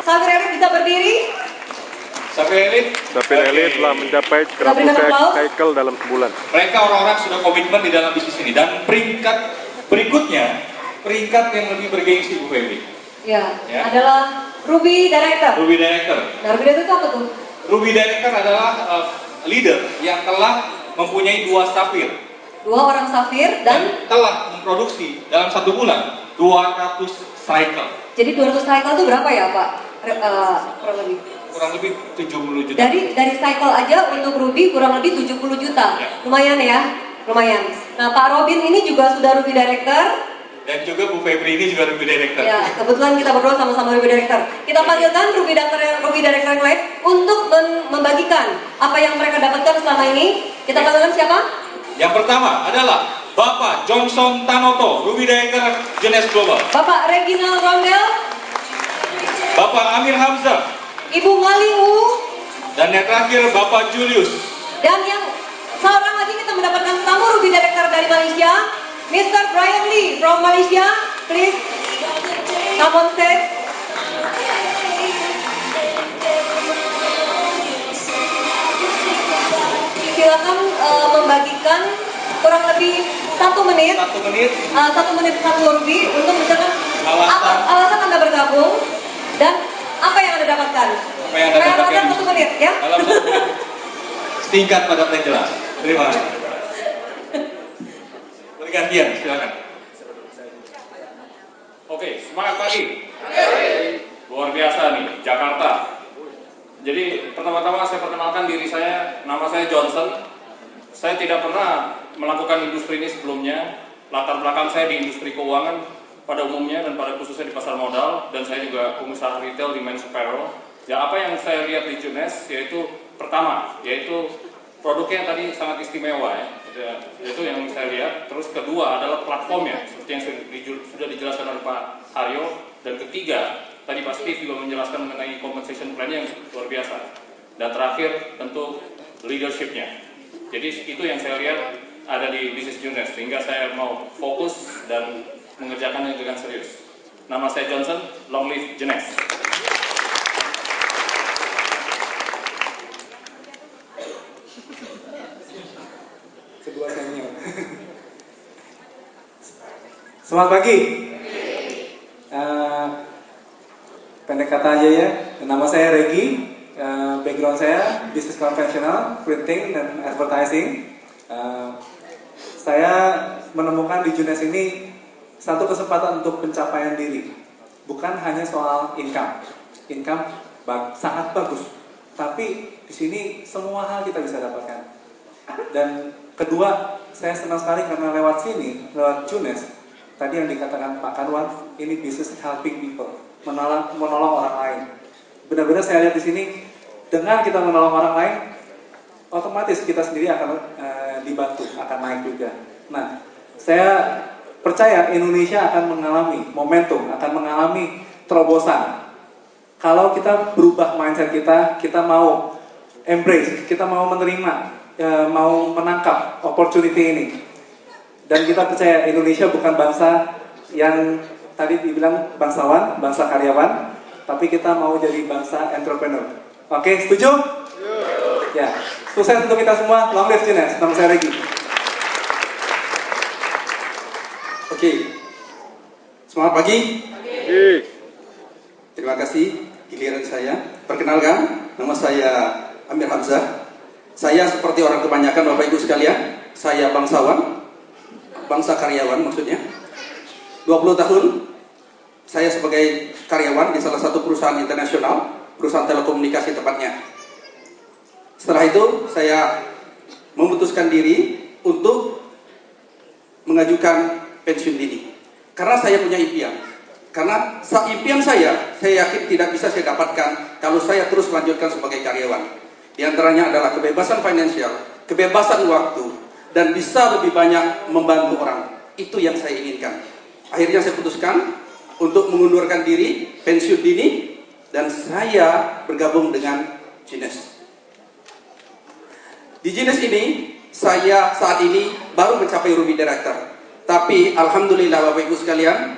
Safir Elite bisa berdiri. Safir Elite telah mencapai 100 cycle dalam sebulan. Mereka orang-orang sudah komitmen di dalam bisnis ini. Dan peringkat berikutnya, peringkat yang lebih bergengsi Bu Febri. Ya, adalah Ruby Director. Ruby Director. Nah, Ruby Director itu apa tuh? Ruby Director adalah leader yang telah mempunyai 2 Safir. 2 orang Safir dan telah memproduksi dalam 1 bulan 200 cycle. Jadi 200 cycle itu berapa ya Pak? Kurang lebih? Kurang lebih 70 juta. Dari cycle aja untuk Ruby kurang lebih 70 juta. Ya. Lumayan ya, lumayan. Nah Pak Robin ini juga sudah Ruby Director. Dan juga Bu Febri ini juga Ruby Director. Ya, kebetulan kita berdua sama-sama Ruby Director. Kita panggilkan Ruby Director yang lain untuk membagikan apa yang mereka dapatkan selama ini. Kita panggilkan siapa? Yang pertama adalah Bapak Johnson Tanoto, Ruby Director Jeunesse Global. Bapak Reginald Rondel. Bapak Amir Hamzah. Ibu Ngaling Wu. Dan yang terakhir Bapak Julius. Dan yang seorang lagi kita mendapatkan tamu Ruby Director dari Malaysia, Mr. Brian Lee from Malaysia. Please come on stage. Silakan membagikan kurang lebih 1 menit. 1 menit. 1 menit 1 Ruby untuk menjelaskan alasan Anda bergabung dan apa yang Anda dapatkan. Apa yang Anda dapatkan 1 menit ya. Dalam 1 menit. Singkat, padat, dan jelas. Terima kasih. Bergantian, silakan. Oke, semangat pagi. Luar biasa nih, Jakarta. Jadi pertama-tama saya perkenalkan diri saya, nama saya Johnson. Saya tidak pernah melakukan industri ini sebelumnya. Latar belakang saya di industri keuangan pada umumnya dan pada khususnya di pasar modal, dan saya juga pengusaha retail di men's apparel. Ya, apa yang saya lihat di Jeunesse yaitu pertama, yaitu produknya tadi sangat istimewa ya. Itu yang saya lihat. Terus kedua adalah platformnya seperti yang sudah dijelaskan oleh Pak Haryo, dan ketiga tadi Pak Steve juga menjelaskan mengenai compensation plan-nya yang luar biasa. Dan terakhir tentu leadership-nya. Jadi itu yang saya lihat ada di bisnis Jeunesse, sehingga saya mau fokus dan mengerjakannya dengan serius. Nama saya Johnson, long live Jeunesse. Kedua senior. Selamat pagi. Pendek kata aja ya. Nama saya Regi. Background saya bisnis konvensional, printing dan advertising. Saya menemukan di Jeunesse ini satu kesempatan untuk pencapaian diri. Bukan hanya soal income. Income sangat bagus. Tapi di sini semua hal kita bisa dapatkan. Dan kedua, saya senang sekali karena lewat sini, lewat Jeunesse, tadi yang dikatakan Pak Kanwan, ini business helping people, menolong orang lain. Benar-benar saya lihat di sini, dengan kita menolong orang lain, otomatis kita sendiri akan dibantu, akan naik juga. Nah, saya percaya Indonesia akan mengalami momentum, akan mengalami terobosan. Kalau kita berubah mindset kita mau embrace, kita mau menerima, mau menangkap opportunity ini. Dan kita percaya Indonesia bukan bangsa yang tadi dibilang bangsawan, bangsa karyawan, tapi kita mau jadi bangsa entrepreneur. Oke, setuju? Ya, sukses untuk kita semua. Long live Jeunesse. Nama saya Regi. Oke, semangat pagi. Terima kasih, giliran saya. Perkenalkan, nama saya Amir Hamzah. Saya seperti orang kebanyakan Bapak Ibu sekalian, saya bangsawan, bangsa karyawan maksudnya. 20 tahun saya sebagai karyawan di salah satu perusahaan internasional, perusahaan telekomunikasi tepatnya. Setelah itu saya memutuskan diri untuk mengajukan pensiun dini. Karena saya punya impian. Karena impian saya yakin tidak bisa saya dapatkan kalau saya terus melanjutkan sebagai karyawan. Di antaranya adalah kebebasan finansial, kebebasan waktu, dan bisa lebih banyak membantu orang. Itu yang saya inginkan. Akhirnya saya putuskan untuk mengundurkan diri, pensiun dini, dan saya bergabung dengan Jeunesse. Di Jeunesse ini, saya saat ini baru mencapai Ruby Director. Tapi Alhamdulillah Bapak Ibu sekalian,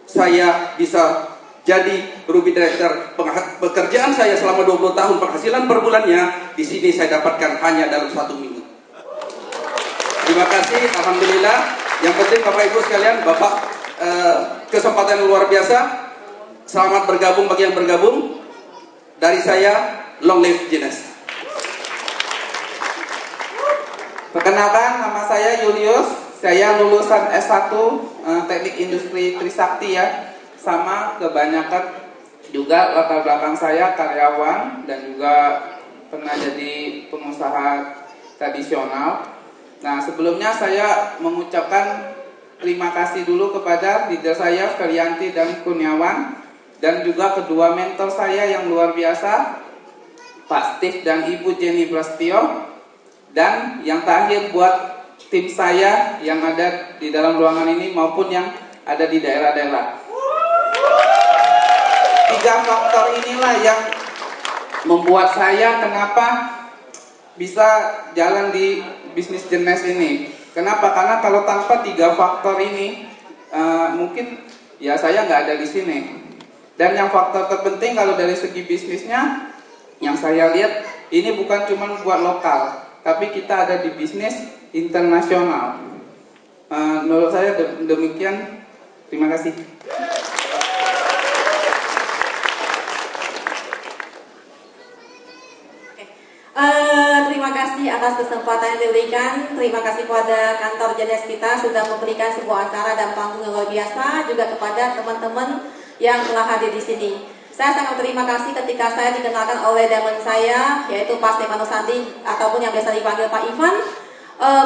saya bisa Jadi Ruby Director, pekerjaan saya selama 20 tahun, penghasilan per bulannya di sini saya dapatkan hanya dalam 1 minggu. Terima kasih, alhamdulillah. Yang penting Bapak Ibu sekalian, Bapak kesempatan yang luar biasa. Selamat bergabung bagi yang bergabung. Dari saya, long live Gines. Perkenalkan, nama saya Julius. Saya lulusan S1 Teknik Industri Trisakti ya. Sama kebanyakan juga latar belakang saya karyawan dan juga pernah jadi pengusaha tradisional. Nah, sebelumnya saya mengucapkan terima kasih dulu kepada leader saya Ferianti dan Kurniawan, dan juga kedua mentor saya yang luar biasa, Pak Steve dan Ibu Jenny Prastio. Dan yang terakhir buat tim saya yang ada di dalam ruangan ini maupun yang ada di daerah-daerah. 3 faktor inilah yang membuat saya kenapa bisa jalan di bisnis Gines ini. Kenapa? Karena kalau tanpa 3 faktor ini mungkin ya saya nggak ada di sini. Dan yang faktor terpenting kalau dari segi bisnisnya yang saya lihat ini bukan cuma buat lokal, tapi kita ada di bisnis internasional. Menurut saya demikian. Terima kasih. Terima kasih atas kesempatan yang diberikan. Terima kasih kepada kantor Gines kita sudah memberikan sebuah acara dan panggung yang luar biasa. Juga kepada teman-teman yang telah hadir di sini. Saya sangat terima kasih ketika saya dikenalkan oleh diamond saya, yaitu Pak Stefano Sandi, ataupun yang biasa dipanggil Pak Ivan,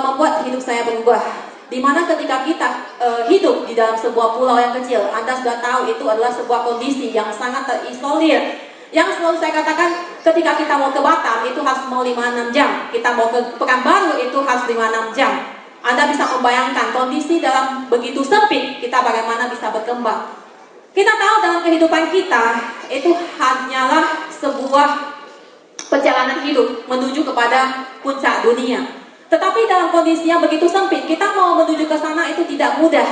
membuat hidup saya berubah. Dimana ketika kita hidup di dalam sebuah pulau yang kecil, Anda sudah tahu itu adalah sebuah kondisi yang sangat terisolir. Yang selalu saya katakan, ketika kita mau ke Batam itu harus mau 5-6 jam, kita mau ke Pekanbaru itu harus 5-6 jam. Anda bisa membayangkan kondisi dalam begitu sempit, kita bagaimana bisa berkembang. Kita tahu dalam kehidupan kita itu hanyalah sebuah perjalanan hidup menuju kepada puncak dunia. Tetapi dalam kondisi yang begitu sempit, kita mau menuju ke sana itu tidak mudah.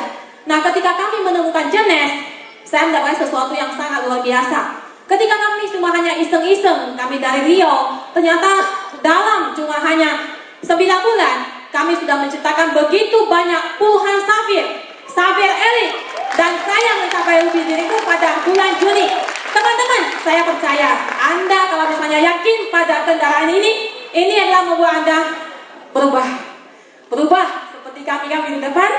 Nah, ketika kami menemukan Gines, saya mendapatkan sesuatu yang sangat luar biasa. Ketika kami cuma hanya iseng-iseng, kami dari Rio, ternyata dalam cuma hanya 9 bulan, kami sudah menciptakan begitu banyak puluhan safir elit, dan saya mencapai Ruby itu pada bulan Juni. Teman-teman, saya percaya Anda kalau misalnya yakin pada kendaraan ini adalah membuat Anda berubah seperti kami di depan,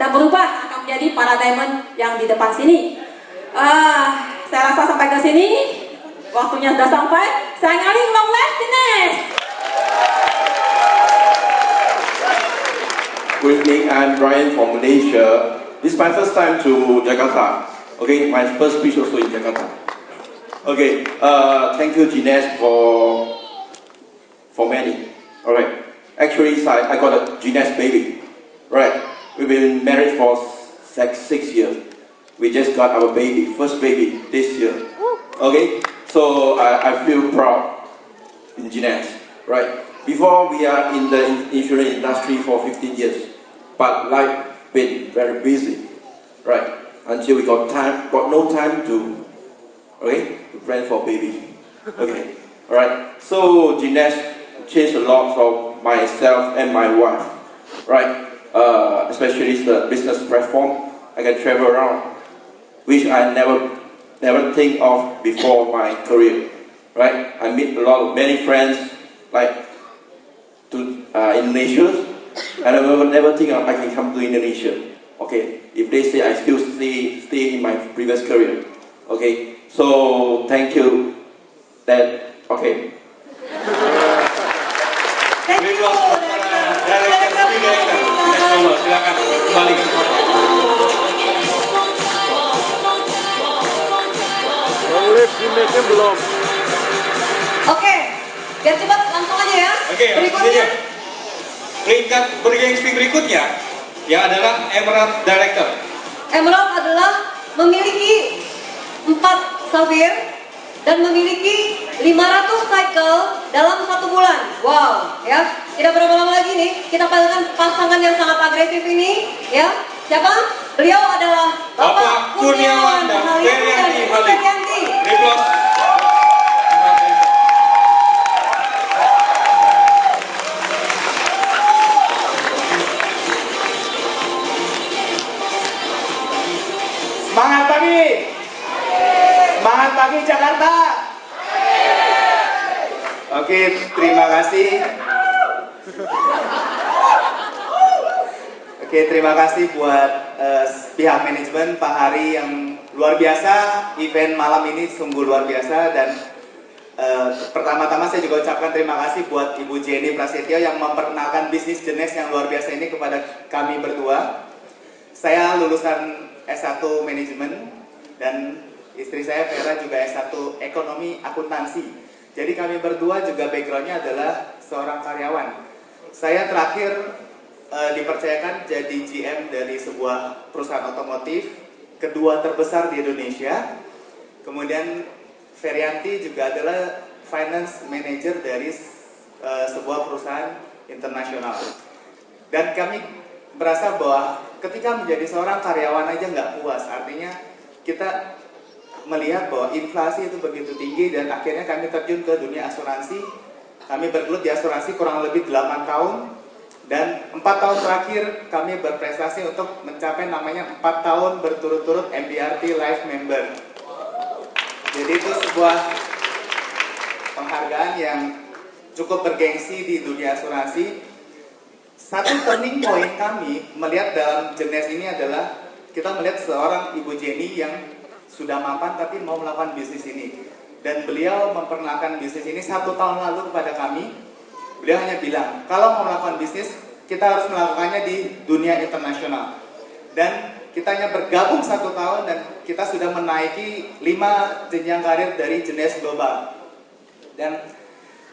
dan berubah akan menjadi para diamond yang di depan sini. Saya rasa sampai ke sini waktunya sudah sampai. Saya ngaling long live Gines. Good evening, I'm Brian from Malaysia. This is my first time to Jakarta. Okay, my first speech also in Jakarta. Okay, thank you Gines for many. Alright, actually I got a Gines baby. Right, we've been married for 6 years. We just got our baby, first baby this year. Okay, so I feel proud in Gines. Right, before we are in the insurance industry for 15 years, but life been very busy. Right, until we got no time to plan for baby. Okay, alright. So Gines changed a lot for myself and my wife. Right, especially the business platform. I can travel around, which I never think of before my career. Right, I meet many friends like to Indonesia, and I never think I can come to Indonesia. Okay, if they say I still stay in my previous career. Okay, so thank you. Okay. Thank you. Silakan kembali ke Gimnesnya belum. Oke, biar cepat langsung aja ya. Oke, berikutnya. Peringkat bergengsi berikutnya yang adalah Emerald Director. Emerald adalah memiliki 4 safir dan memiliki 500 cycle dalam 1 bulan. Wow, ya. Tidak berapa lama lagi nih, kita panggilkan pasangan yang sangat agresif ini, ya. Siapa? Beliau adalah Bapak Kurniawan dan Ferianti Malik. Jakarta? Oke, terima kasih. Oke, terima kasih buat pihak manajemen Pak Hari yang luar biasa. Event malam ini sungguh luar biasa dan pertama-tama saya juga ucapkan terima kasih buat Ibu Jenny Prasetyo yang memperkenalkan bisnis jenis yang luar biasa ini kepada kami berdua. Saya lulusan S1 Manajemen dan istri saya Vera juga S1 Ekonomi Akuntansi. Jadi kami berdua juga backgroundnya adalah seorang karyawan. Saya terakhir dipercayakan jadi GM dari sebuah perusahaan otomotif kedua terbesar di Indonesia. Kemudian Ferianti juga adalah finance manager dari sebuah perusahaan internasional. Dan kami merasa bahwa ketika menjadi seorang karyawan aja nggak puas, artinya kita melihat bahwa inflasi itu begitu tinggi dan akhirnya kami terjun ke dunia asuransi. Kami bergelut di asuransi kurang lebih 8 tahun. Dan 4 tahun terakhir kami berprestasi untuk mencapai namanya 4 tahun berturut-turut MDRT Life Member. Jadi itu sebuah penghargaan yang cukup bergengsi di dunia asuransi. Satu turning point kami melihat dalam jenis ini adalah kita melihat seorang Ibu Jenny yang sudah mapan tapi mau melakukan bisnis ini. Dan beliau memperkenalkan bisnis ini 1 tahun lalu kepada kami. Beliau hanya bilang, kalau mau melakukan bisnis, kita harus melakukannya di dunia internasional. Dan kita hanya bergabung 1 tahun dan kita sudah menaiki 5 jenjang karir dari jenis global. Dan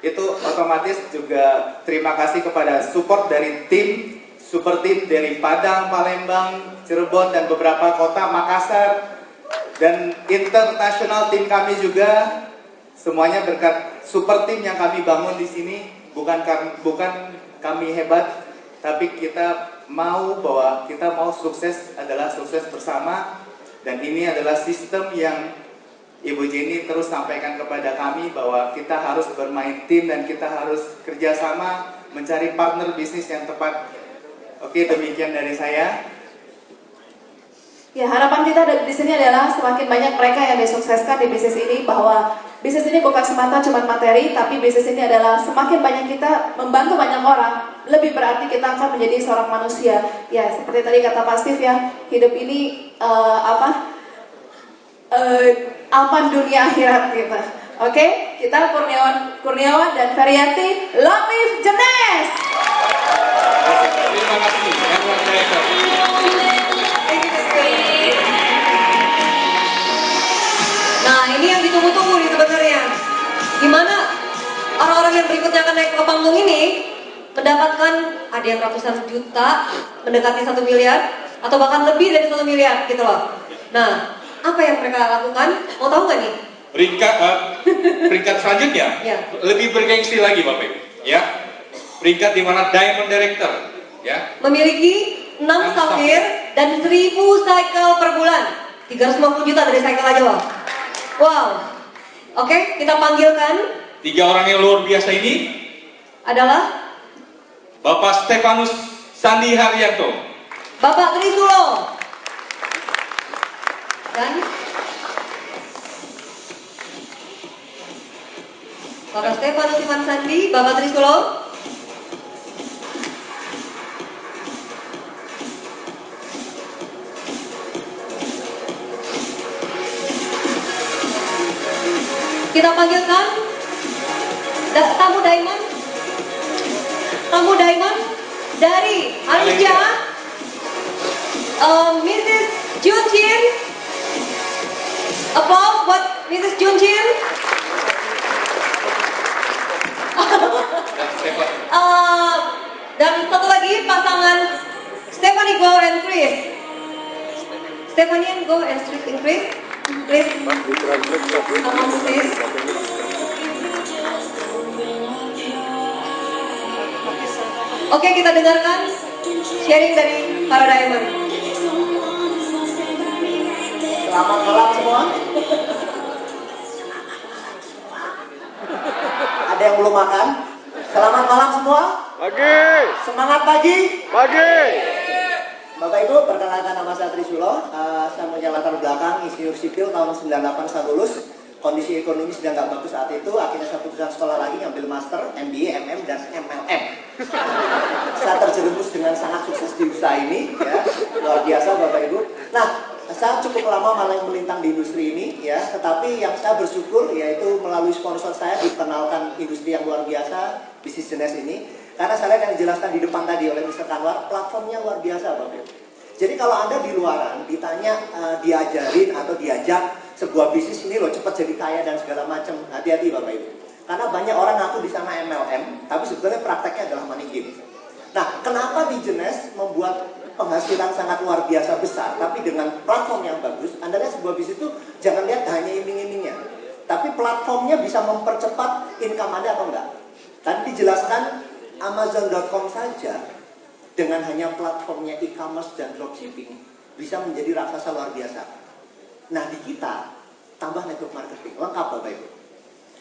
itu otomatis juga terima kasih kepada support dari tim, super tim dari Padang, Palembang, Cirebon, dan beberapa kota, Makassar. Dan internasional tim kami juga, semuanya berkat super tim yang kami bangun di sini. Bukan kami hebat, tapi kita mau bahwa kita mau sukses adalah sukses bersama. Dan ini adalah sistem yang Ibu Jenny terus sampaikan kepada kami bahwa kita harus bermain tim dan kita harus kerjasama mencari partner bisnis yang tepat. Oke, demikian dari saya. Ya, harapan kita di sini adalah semakin banyak mereka yang disukseskan di bisnis ini, bahwa bisnis ini bukan semata cuma materi, tapi bisnis ini adalah semakin banyak kita membantu banyak orang, lebih berarti kita akan menjadi seorang manusia. Ya, seperti tadi kata Pak Steve ya, hidup ini aman dunia akhirat gitu. Oke, kita Kurniawan dan Ferianti, long live Jenes. Terima kasih. Nah, ini yang ditunggu-tunggu nih sebenarnya. Gimana orang-orang yang berikutnya akan naik ke panggung ini mendapatkan ada yang ratusan juta, mendekati 1 miliar, atau bahkan lebih dari 1 miliar gitu loh. Nah, apa yang mereka lakukan? Mau tahu nggak nih? Peringkat selanjutnya lebih bergengsi lagi Bapak Ibu. Ya, peringkat di mana Diamond Director ya memiliki 6 safir dan 1000 cycle per bulan. 350 juta dari cycle aja loh. Wow. Oke, kita panggilkan 3 orang yang luar biasa ini adalah Bapak Stefanus Sandi Haryanto, Bapak Trisulo, dan Bapak Stefanus Iman Sandi, Bapak Trisulo. Kita panggilkan tamu Diamond dari Malaysia, Mrs. Jun Chin. Applause buat Mrs. Jun Chin. Dan satu lagi pasangan Stephanie Go and Chris. Stephanie and Go and Chris. Please, come on please. Oke, kita dengarkan sharing dari para Diamond. Selamat malam semua. Ada yang belum makan? Selamat malam semua. Pagi. Semangat pagi. Pagi. Bapak Ibu, perkenalkan nama saya Trisulo. Saya punya latar belakang insinyur sipil tahun 98 saya lulus. kondisi ekonomi sedang nggak bagus saat itu, akhirnya saya putuskan sekolah lagi, ngambil master, MBA, MM, dan MLM. Saya terjerumus dengan sangat sukses di usaha ini, ya, luar biasa Bapak Ibu. Nah, saya cukup lama malah melintang di industri ini, ya, tetapi yang saya bersyukur yaitu melalui sponsor saya dikenalkan industri yang luar biasa, bisnis jenis ini. Karena saya lihat yang dijelaskan di depan tadi oleh Mr. Kanwar, platformnya luar biasa Bapak Ibu. Jadi kalau Anda di luaran ditanya, diajarin atau diajak sebuah bisnis ini loh cepat jadi kaya dan segala macam, hati-hati Bapak Ibu. Karena banyak orang ngaku di sana MLM, tapi sebetulnya prakteknya adalah money game. Nah, kenapa di Jenes membuat penghasilan sangat luar biasa besar, tapi dengan platform yang bagus? Anda lihat sebuah bisnis itu jangan lihat hanya iming-imingnya, tapi platformnya bisa mempercepat income Anda atau enggak. Tadi dijelaskan Amazon.com saja dengan hanya platformnya e-commerce dan dropshipping bisa menjadi raksasa luar biasa. Nah di kita tambah network marketing, lengkap Bapak Ibu.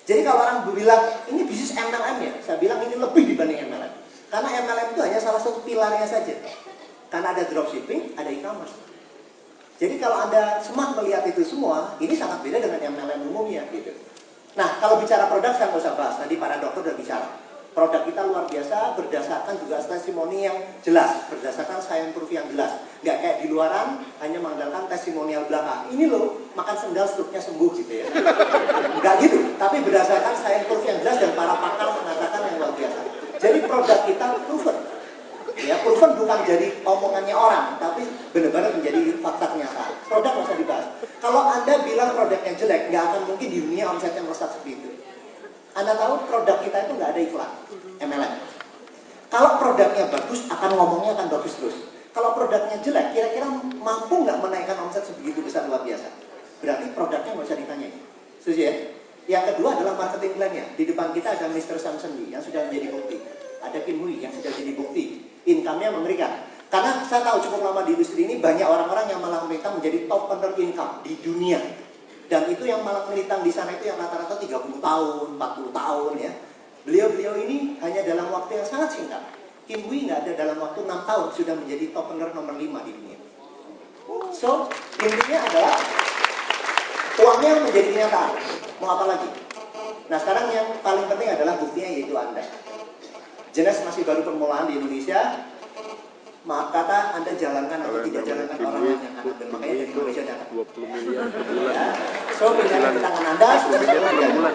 Jadi kalau orang bilang ini bisnis MLM ya, saya bilang ini lebih dibanding MLM. Karena MLM itu hanya salah satu pilarnya saja. Karena ada dropshipping, ada e-commerce. Jadi kalau Anda semua melihat itu semua, ini sangat beda dengan MLM umumnya gitu. Nah kalau bicara produk saya nggak usah bahas, tadi para dokter udah bicara. Produk kita luar biasa berdasarkan juga testimoni yang jelas, berdasarkan science proof yang jelas. Nggak kayak di luaran hanya mengandalkan testimonial belaka. Ini loh makan sendal struknya sembuh gitu ya. Nggak gitu, tapi berdasarkan science proof yang jelas dan para pakar mengatakan yang luar biasa. Jadi produk kita proven. Ya, proven bukan jadi omongannya orang, tapi benar-benar menjadi fakta kenyataan. Produk nggak usah dibahas. Kalau Anda bilang produknya jelek, nggak akan mungkin di dunia omsetnya melesat seperti itu. Anda tahu produk kita itu nggak ada iklan, MLM. Kalau produknya bagus, akan ngomongnya akan bagus terus. Kalau produknya jelek, kira-kira mampu nggak menaikkan omset sebegitu besar luar biasa? Berarti produknya nggak usah ditanya. Setuju ya? Yang kedua adalah marketing plan-nya. Di depan kita ada Mr. Samson Lee yang sudah menjadi bukti. Ada Kim Hui yang sudah jadi bukti. Income-nya mengerikan. Karena saya tahu cukup lama di industri ini, banyak orang-orang yang malah melintang menjadi top earner income di dunia. Dan itu yang malah melintang di sana itu yang rata-rata 30 tahun, 40 tahun ya. Beliau-beliau ini hanya dalam waktu yang sangat singkat. Kim Hui nggak ada dalam waktu 6 tahun sudah menjadi top earner nomor 5 di dunia. So, intinya adalah uangnya menjadi kenyataan. Mau apa lagi? Nah sekarang yang paling penting adalah buktinya yaitu Anda. Jenes masih baru permulaan di Indonesia. Maaf kata, Anda jalankan atau tidak jalankan orang yang Anda, dan makanya dari Indonesia datang 20 miliar per bulan. Ya. So, pilihan di tangan Anda sudah per bulan.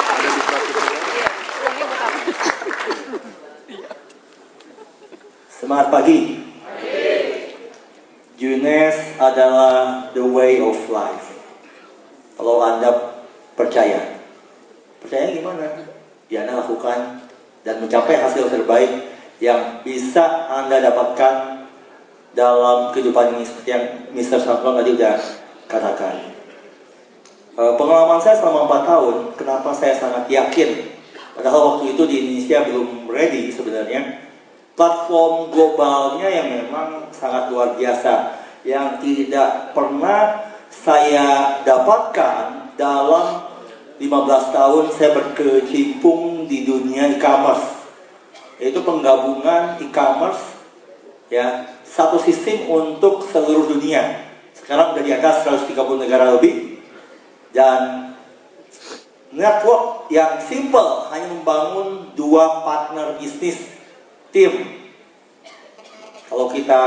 Ada di 100 Semangat pagi. Jenes adalah the way of life. Kalau Anda percaya gimana? Ya Anda lakukan dan mencapai hasil terbaik yang bisa Anda dapatkan dalam kehidupan ini seperti yang Mr. Samson tadi udah katakan. Pengalaman saya selama 4 tahun, kenapa saya sangat yakin, padahal waktu itu di Indonesia belum ready sebenarnya, platform globalnya yang memang sangat luar biasa, yang tidak pernah saya dapatkan dalam 15 tahun saya berkecimpung di dunia e-commerce. Yaitu penggabungan e-commerce ya, satu sistem untuk seluruh dunia. Sekarang sudah di atas 130 negara lebih, dan network yang simple hanya membangun 2 partner bisnis tim. Kalau kita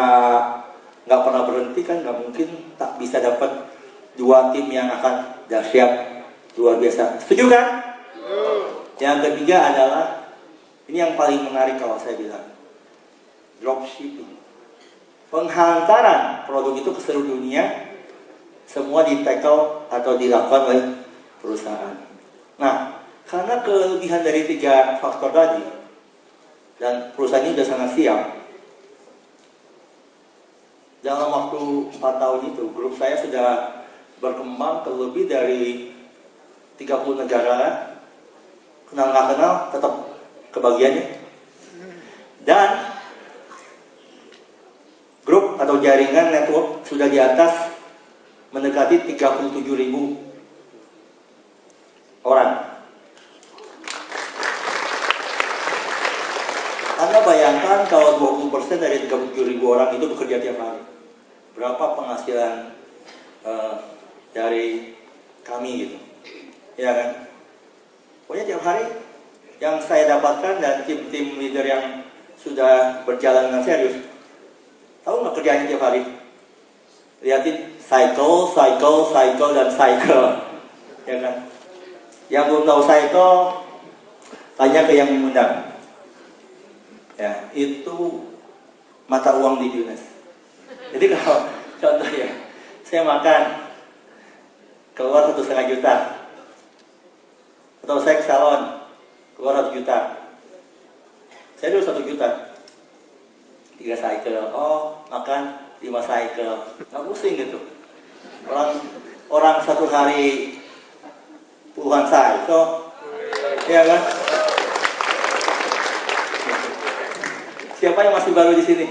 nggak pernah berhenti kan nggak mungkin tak bisa dapat 2 tim yang akan dahsyat luar biasa. Setuju kan? Yang ketiga adalah ini yang paling menarik kalau saya bilang, dropshipping. Penghantaran produk itu ke seluruh dunia, semua di-tackle atau dilakukan oleh perusahaan. Nah, karena kelebihan dari 3 faktor tadi, dan perusahaan ini sudah sangat siap, dalam waktu 4 tahun itu, grup saya sudah berkembang ke lebih dari 30 negara, kenal nggak kenal, tetap kebagiannya. Dan grup atau jaringan network sudah di atas mendekati 37.000 orang. Anda bayangkan kalau 20% dari 37.000 orang itu bekerja tiap hari, berapa penghasilan dari kami gitu, ya kan? Pokoknya tiap hari yang saya dapatkan dan tim leader yang sudah berjalan dengan serius, tahu nggak kerjanya tiap hari? Lihatin cycle, dan cycle, ya kan? Yang belum tahu cycle, tanya ke yang mengundang. Ya, itu mata uang di Junes. Jadi kalau contoh ya, saya makan keluar 1,5 juta, atau saya ke salon keluar 1 juta, saya dulu 1 juta, 3 cycle, makan 5 cycle, nggak pusing gitu. Orang satu hari puluhan cycle, ya kan? Siapa yang masih baru di sini?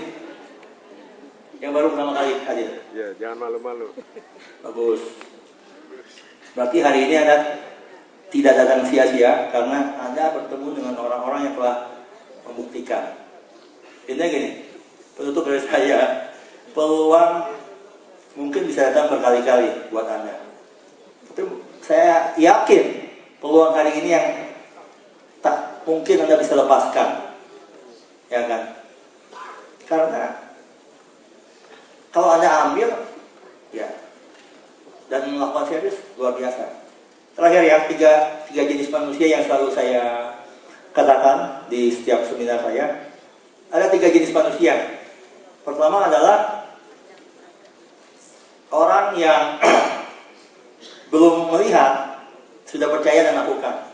Yang baru pertama kali hadir? Ya, jangan malu-malu. Bagus. Berarti hari ini Anda tidak datang sia-sia karena Anda bertemu dengan orang-orang yang telah membuktikan. Intinya gini, penutup dari saya, peluang mungkin bisa datang berkali-kali buat Anda. Tapi saya yakin peluang hari ini yang tak mungkin Anda bisa lepaskan. Ya kan? Karena kalau Anda ambil, ya, dan melakukan serius, luar biasa. Terakhir ya, tiga jenis manusia yang selalu saya katakan di setiap seminar saya. Ada 3 jenis manusia. Pertama adalah orang yang belum melihat, sudah percaya dan lakukan.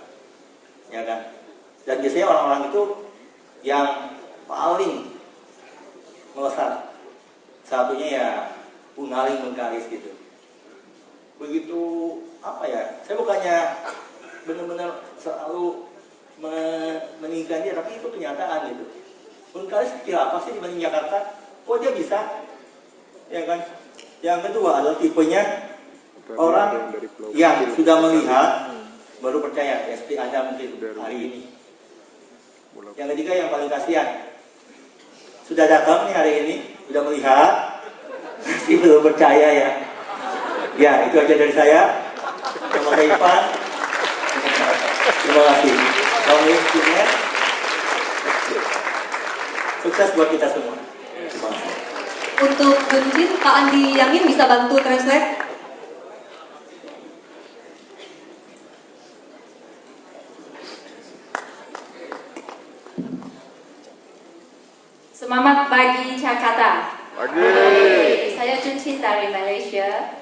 Ya kan? Dan biasanya orang-orang itu yang paling melesat. Satunya ya Ungaling Mengkaris gitu. Begitu apa ya? Saya bukannya benar-benar selalu meninggikan dia, tapi itu kenyataan gitu. Mengkaris kecil apa sih dibanding Jakarta? Kok dia bisa? Ya kan? Yang kedua adalah tipenya orang yang sudah melihat baru percaya. Ya, seperti Anda mungkin hari ini. Yang ketiga yang paling kasihan, sudah datang nih hari ini, sudah melihat, masih belum percaya ya. Ya, itu aja dari saya. Terima kasih Ivan. Terima kasih. Assalamualaikum. Sukses buat kita semua. Terima kasih. Untuk Junjin, Pak Andi Yamin bisa bantu translate? Selamat pagi Jakarta. Pagi. Saya Junjin dari Malaysia.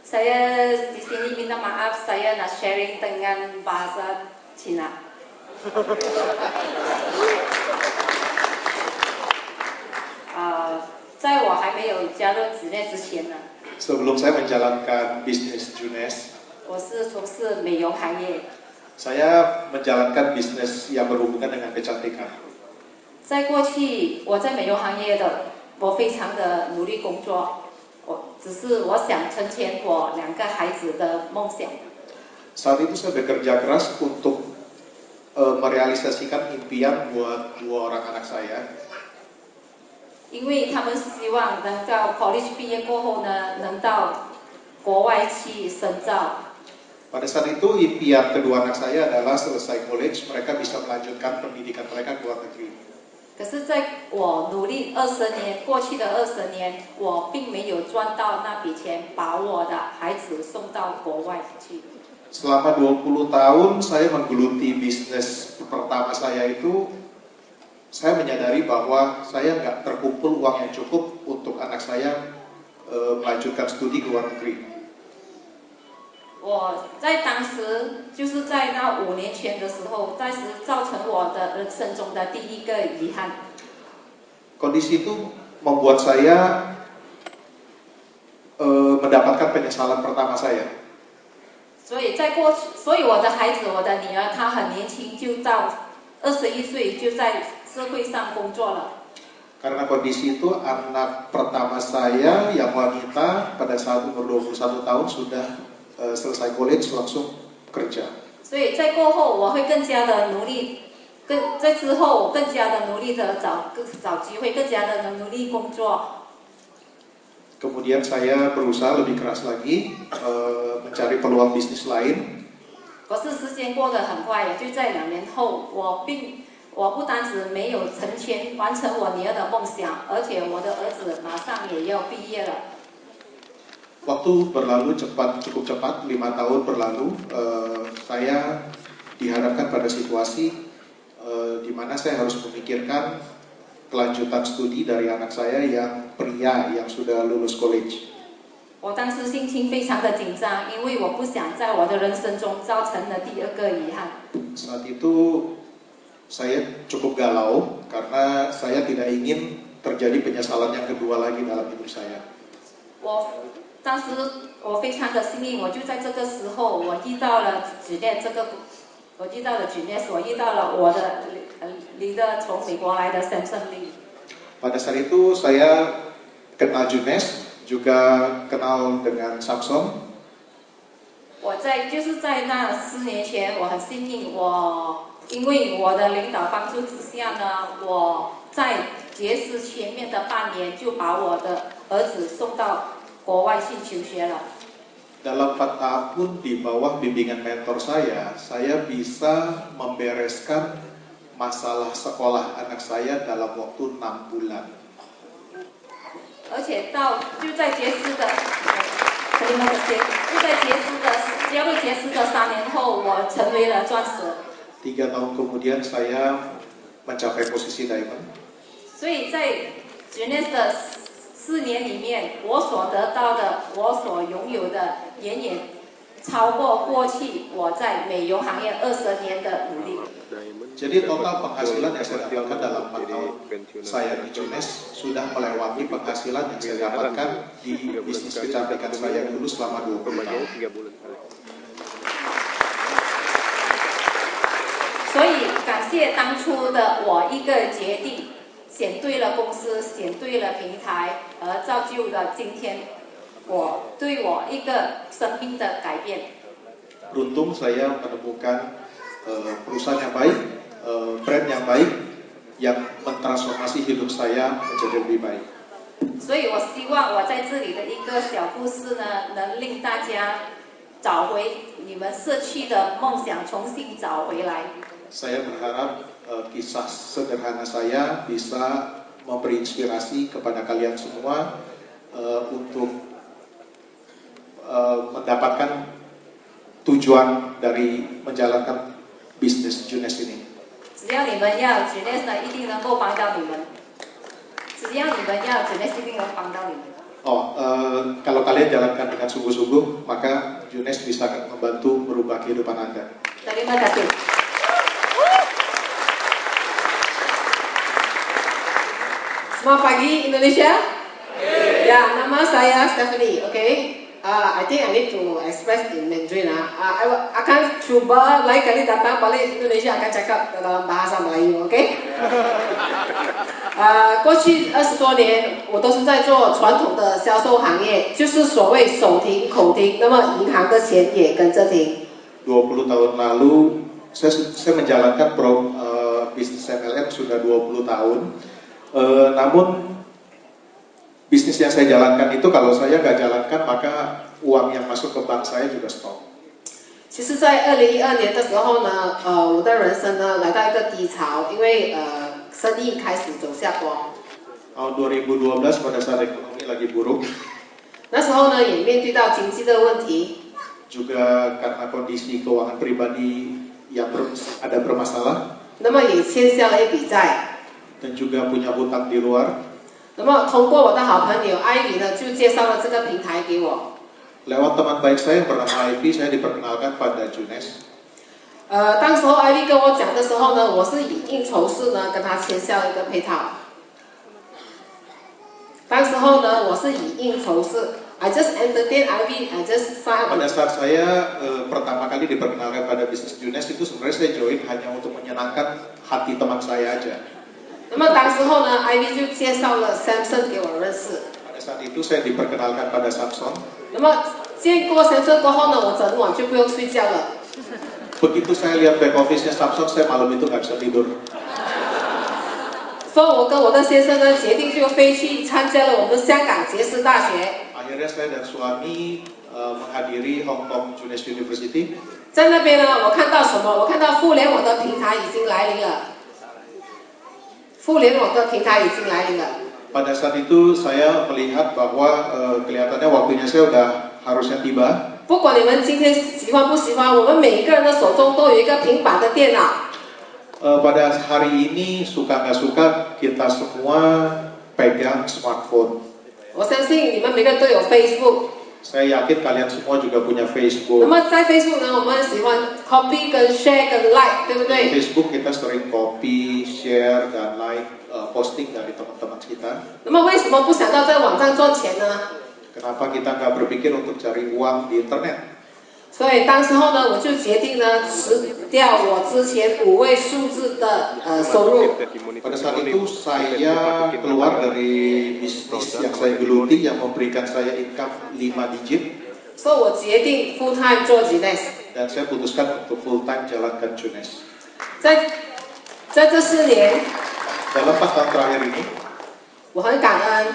Saya di sini minta maaf, saya nak sharing dengan bahasa Cina. Sebelum saya menjalankan bisnis Junes, saya menjalankan bisnis yang berhubungan dengan kecantikan. 在过去，我在美容行业的，我非常的努力工作，只是我想成全我2个孩子的梦想。 Saat itu saya bekerja keras untuk merealisasikan impian buat 2 orang anak saya. 因为他们希望能到 college 毕业过后呢，能到国外去深造。 Pada saat itu impian kedua anak saya adalah selesai college mereka bisa melanjutkan pendidikan mereka ke luar negeri. 可是，在我努力20年，过去的20年，我并没有赚到那笔钱，把我的孩子送到国外去。 Selama 20 tahun saya menggeluti bisnis pertama saya itu, saya menyadari bahwa saya nggak terkumpul uang yang cukup untuk anak saya melanjutkan studi ke luar negeri. 我在当时就是在那5年前的时候，暂时造成我的人生中的第一个遗憾。 Kondisi itu membuat saya mendapatkan penyesalan pertama saya. 所以我的孩子，我的女儿，她很年轻就到21岁就在社会上工作了。 Karena kondisi itu anak pertama saya yang wanita pada saat umur 21 tahun sudah selesai college langsung kerja. 所以在过后我会更加的努力，在之后我更加的努力的找机会，更加的努力工作。Kemudian saya berusaha lebih keras lagi mencari peluang bisnis lain. 可是时间过得很快呀，就在2年后，我不单只没有成全完成我女儿的梦想，而且我的儿子马上也要毕业了。 Waktu berlalu cepat, cukup cepat, 5 tahun berlalu. Saya dihadapkan pada situasi di mana saya harus memikirkan kelanjutan studi dari anak saya yang pria yang sudah lulus college. 我当时心情非常的紧张，因为我不想在我的人生中造成了第2个遗憾。 Saat itu saya cukup galau karena saya tidak ingin terjadi penyesalan yang kedua lagi dalam hidup saya. 当时我非常的幸运，我就在这个时候，我遇到了Junes，我遇到了我的从美国来的 Samson Lee。 Pada saat itu saya kenal Junes, juga kenal dengan Samson. 就是在那4年前，我很幸运，因为我的领导帮助之下呢，我在结识前面的半年就把我的儿子送到国外去求学了。 Dalam 4 tahun di bawah bimbingan mentor saya bisa membereskan masalah sekolah anak saya dalam waktu 6 bulan. 而且就在加入杰斯的3年后，我成为了钻石。 3 tahun kemudian saya mencapai posisi diamond. 所以在 Junes 的4年里面，我所得到的，我所拥有的，远远超过过去我在美容行业20年的努力。 Jadi total penghasilan yang saya dapatkan dalam 4 tahun saya di Junes sudah melewati penghasilan yang saya dapatkan di bisnis kecantikan saya dulu selama 20 tahun. 所以感谢当初的我一个决定。 选对了公司，选对了平台，而造就了今天对我一个生命的改变。 Beruntung saya menemukan perusahaan yang baik, brand yang baik, yang mentransformasi hidup saya menjadi lebih baik. 所以我希望我在这里的一个小故事呢，能令大家找回你们失去的梦想，重新找回来。 Saya berharap kisah sederhana saya bisa memberi inspirasi kepada kalian semua untuk mendapatkan tujuan dari menjalankan bisnis Junes ini. 只要你们要 Junes 呢，一定能够帮到你们。只要你们要 Junes 一定能帮到你们。 Kalau kalian jalankan dengan sungguh-sungguh, maka Junes bisa membantu merubah kehidupan Anda. Terima kasih. Selamat pagi Indonesia. Ya, nama saya Stephanie. Okay. I think I need to express in Mandarin. Akan coba lain kali datang balik Indonesia akan cakap dalam bahasa Melayu. Okay. 过去20多年，我都是在做传统的销售行业，就是所谓手停口停，那么银行的钱也跟着停。 20 tahun lalu saya menjalankan bisnis MLM sudah 20 tahun. Namun bisnis yang saya jalankan itu kalau saya nggak jalankan maka uang yang masuk ke bank saya juga stop. 其实，在2012年的时候呢，我的人生呢来到一个低潮，因为生意开始走下坡。 Tahun 2012 pada saat ekonomi lagi buruk. 那时候呢也面对到经济的问题。 Juga karena kondisi keuangan pribadi yang ada bermasalah. 那么也欠下了一笔债。 Dan juga punya hutang di luar. 那么通过我的好朋友艾比呢，就介绍了这个平台给我。 Lewat teman baik saya yang bernama Ivy, saya diperkenalkan pada Junes. 当时候艾比跟我讲的时候呢，我是以应酬式呢跟他签下了一个配套。当时候呢，我是以应酬式 I just entertain Ivy, I just sign up. Pada saat saya pertama kali diperkenalkan pada bisnis Junes itu sebenarnya saya join hanya untuk menyenangkan hati teman saya aja. 那么当时候呢 ，Ivy 就介绍了 Samson 给我认识。 Pada saat itu saya diperkenalkan pada Samson. 那么见过 Samson 过后呢，我整晚就不用睡觉了。 Begitu saya lihat back office-nya Samson, saya malam itu nggak bisa tidur. 所以我跟我的先生呢决定就飞去参加了我们香港杰斯大学。 Akhirnya saya dan suami menghadiri Hong Kong Junes University. 在那边呢，我看到什么？我看到互联网的平台已经来临了。互联网的平台已经来临了。 Pada saat itu saya melihat bahwa kelihatannya waktunya saya udah harusnya tiba. 不管你们今天喜欢不喜欢，我们每一个人的手中都有一个平板的电脑。 Pada hari ini suka nggak suka kita semua pegang smartphone. 我相信你们每个人都有 Facebook。 Saya yakin kalian semua juga punya 那 Facebook. 么在 Facebook 呢，我们喜欢 copy 跟 share 跟 like， 对不对？ Facebook kita sering copy, share dan like posting dari teman-teman kita. 那么为什么不想到在网上赚钱呢？ Kenapa kita nggak berpikir untuk cari uang di internet? 所以当时候呢，我就决定呢辞掉我之前5位数字的收入。 Pada saat itu saya keluar dari bisnis yang saya geluti yang memberikan saya income 5 digit. 所以我决定 full time 做 Junes。 Dan saya putuskan untuk full time jalankan Junes. 在这4年， Dalam 4 tahun terakhir ini, 我很感恩，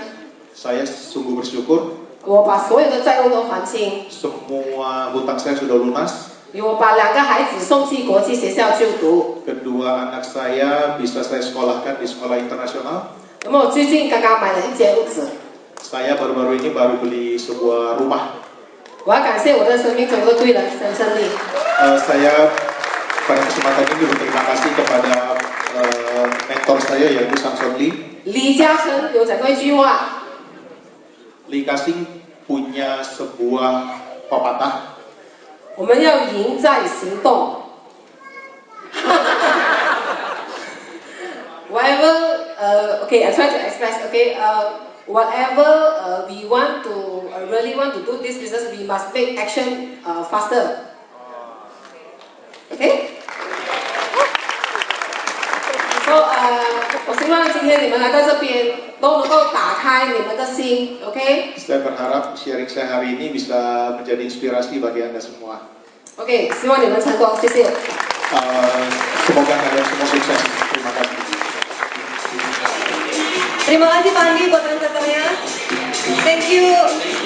saya sungguh bersyukur 我把所有的债务都还清， semua hutang saya sudah lunas. 我把2个孩子送去国际学校就读。 Kedua anak saya bisa saya sekolahkan di sekolah internasional. 那么我最近刚刚买了一间屋子。 Saya baru-baru ini baru beli sebuah rumah. 我要感谢我的生命中的贵人陈胜利。 Saya pada kesempatan ini berterima kasih kepada mentor saya yaitu Samson Lee. 李嘉诚有讲过一句话。 Lee Ka-sing punya sebuah pepatah. 我们要赢在行动。Whatever, okay, I try to express. Okay, whatever we want to really want to do this business, we must take action faster. Okay. So, 我希望今天你们来到这边都能够打开你们的心 ，OK？ Saya berharap sharing saya hari ini bisa menjadi inspirasi bagi Anda semua. OK， 希望你们成功，谢谢。Semoga kalian semua sukses. Terima kasih. Terima kasih Pak Andi buat translatornya. Thank you,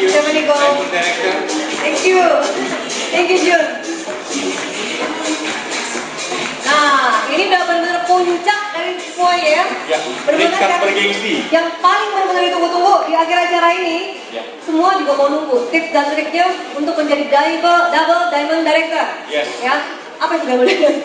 Stephanie Go. Thank you, thank you Jun. Nah, ini udah benar-benar puncak dari semua ya. Ya, peringkat bergengsi. Yang paling benar-benar ditunggu-tunggu di akhir acara ini, Ya. semua juga mau nunggu tips dan triknya untuk menjadi double diamond director. Yes. Ya, apa itu double diamond?